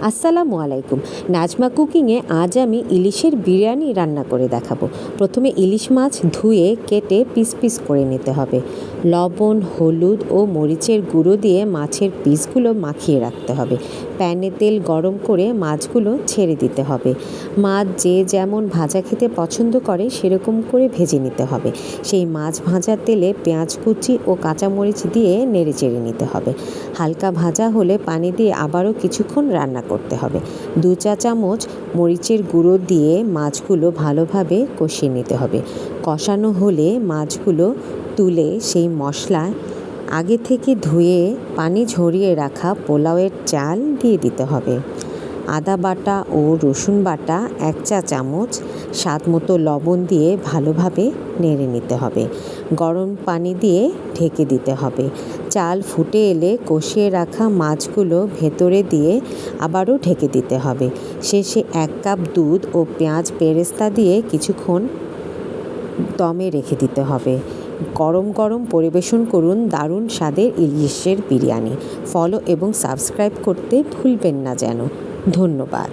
আসসালামু আলাইকুম। নাজমা কুকিংয়ে আজ আমি ইলিশের বিরিয়ানি রান্না করে দেখাবো। প্রথমে ইলিশ মাছ ধুয়ে কেটে পিস পিস করে নিতে হবে। লবণ, হলুদ ও মরিচের গুঁড়ো দিয়ে মাছের পিসগুলো মাখিয়ে রাখতে হবে। প্যানে তেল গরম করে মাছগুলো ছেড়ে দিতে হবে। মাছ যে যেমন ভাজা খেতে পছন্দ করে সেরকম করে ভেজে নিতে হবে। সেই মাছ ভাজার তেলে পেঁয়াজ কুচি ও কাঁচামরিচ দিয়ে নেড়ে চেড়ে নিতে হবে। হালকা ভাজা হলে পানি দিয়ে আবারও কিছুক্ষণ রান্না করতে হবে। 2 চা চামচ মরিচের গুঁড়ো দিয়ে মাছগুলো ভালোভাবে কষিয়ে নিতে হবে। কষানো হলে মাছগুলো তুলে সেই মশলা আগে থেকে ধুয়ে পানি ঝরিয়ে রাখা পোলাওয়ের চাল দিয়ে দিতে হবে। আদা বাটা ও রসুন বাটা 1 চা চামচ, স্বাদ মতো লবণ দিয়ে ভালোভাবে নেড়ে নিতে হবে। গরম পানি দিয়ে ঢেকে দিতে হবে। চাল ফুটে এলে কষিয়ে রাখা মাছগুলো ভেতরে দিয়ে আবারও ঢেকে দিতে হবে। শেষে 1 কাপ দুধ ও পেঁয়াজ বেরেস্তা দিয়ে কিছুক্ষণ দমে রেখে দিতে হবে। গরম গরম পরিবেশন করুন দারুণ স্বাদের ইলিশের বিরিয়ানি। ফলো এবং সাবস্ক্রাইব করতে ভুলবেন না যেন। ধন্যবাদ।